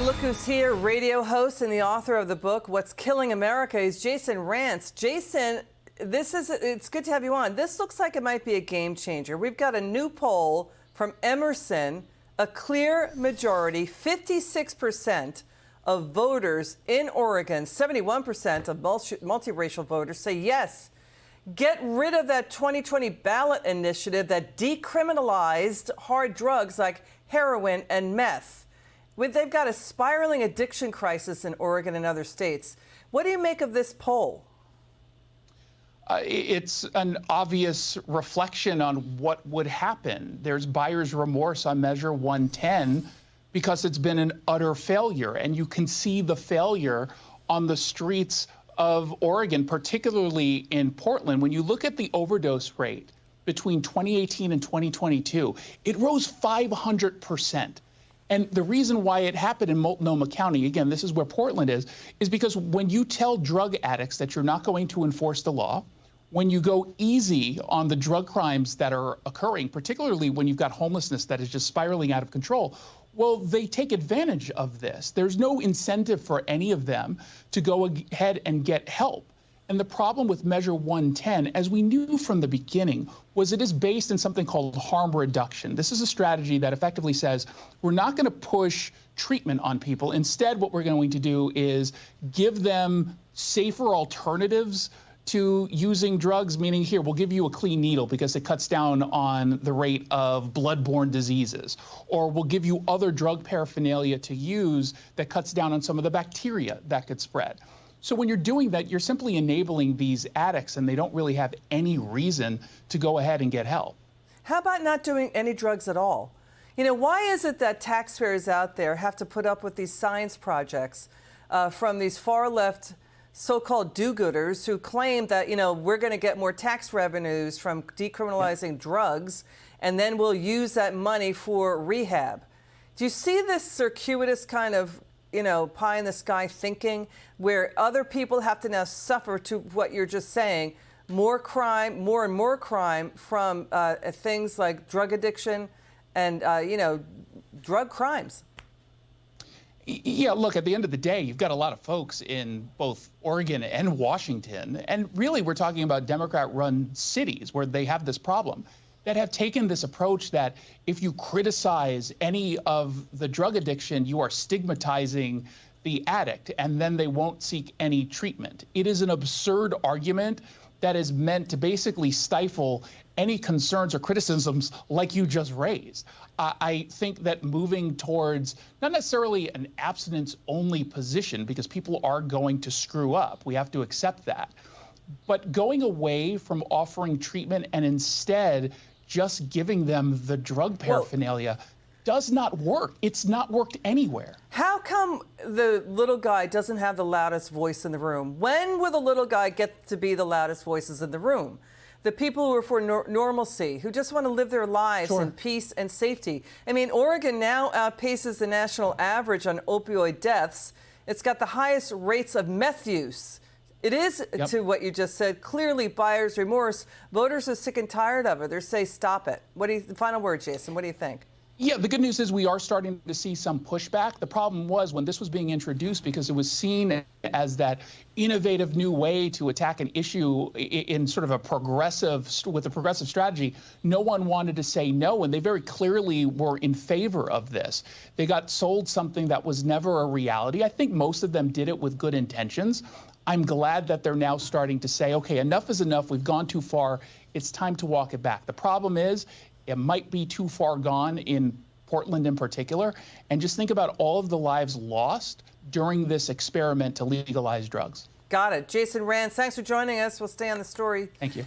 Look who's here, radio host and the author of the book, What's Killing America, is Jason Rantz. Jason, it's good to have you on. This looks like it might be a game changer. We've got a new poll from Emerson, a clear majority, 56% of voters in Oregon, 71% of multiracial voters say yes. Get rid of that 2020 ballot initiative that decriminalized hard drugs like heroin and meth. They've got a spiraling addiction crisis in Oregon and other states. What do you make of this poll? It's an obvious reflection on what would happen. There's buyer's remorse on Measure 110 because it's been an utter failure. And you can see the failure on the streets of Oregon, particularly in Portland. When you look at the overdose rate between 2018 and 2022, it rose 500%. And the reason why it happened in Multnomah County, again, this is where Portland is because when you tell drug addicts that you're not going to enforce the law, when you go easy on the drug crimes that are occurring, particularly when you've got homelessness that is just spiraling out of control, well, they take advantage of this. There's no incentive for any of them to go ahead and get help. And the problem with Measure 110, as we knew from the beginning, was it is based in something called harm reduction. This is a strategy that effectively says we're not going to push treatment on people. Instead, what we're going to do is give them safer alternatives to using drugs, meaning here, we'll give you a clean needle because it cuts down on the rate of blood-borne diseases, or we'll give you other drug paraphernalia to use that cuts down on some of the bacteria that could spread. So when you're doing that, you're simply enabling these addicts, and they don't really have any reason to go ahead and get help. How about not doing any drugs at all? You know, why is it that taxpayers out there have to put up with these science projects from these far-left so-called do-gooders who claim that, you know, we're going to get more tax revenues from decriminalizing drugs, and then we'll use that money for rehab? Do you see this circuitous kind of, you know, pie in the sky thinking where other people have to now suffer to what you're just saying, more crime, more and more crime from things like drug addiction and, you know, drug crimes? Yeah, look, at the end of the day, you've got a lot of folks in both Oregon and Washington, and really we're talking about Democrat-run cities where they have this problem, that have taken this approach that if you criticize any of the drug addiction, you are stigmatizing the addict, and then they won't seek any treatment. It is an absurd argument that is meant to basically stifle any concerns or criticisms like you just raised. I think that moving towards not necessarily an abstinence-only position, because people are going to screw up, we have to accept that, but going away from offering treatment and instead just giving them the drug paraphernalia does not work. It's not worked anywhere. How come the little guy doesn't have the loudest voice in the room? When will the little guy get to be the loudest voices in the room? The people who are for normalcy, who just want to live their lives in peace and safety. I mean, Oregon now outpaces the national average on opioid deaths. It's got the highest rates of meth use. It is, to what you just said, clearly buyer's remorse. Voters are sick and tired of it. They say, stop it. The final word, Jason, what do you think? Yeah, the good news is we are starting to see some pushback. The problem was when this was being introduced, because it was seen as that innovative new way to attack an issue in sort of a progressive strategy, no one wanted to say no, and they very clearly were in favor of this. They got sold something that was never a reality. I think most of them did it with good intentions. I'm glad that they're now starting to say, okay, enough is enough. We've gone too far. It's time to walk it back. The problem is, it might be too far gone in Portland in particular. And just think about all of the lives lost during this experiment to legalize drugs. Got it. Jason Rantz, thanks for joining us. We'll stay on the story. Thank you.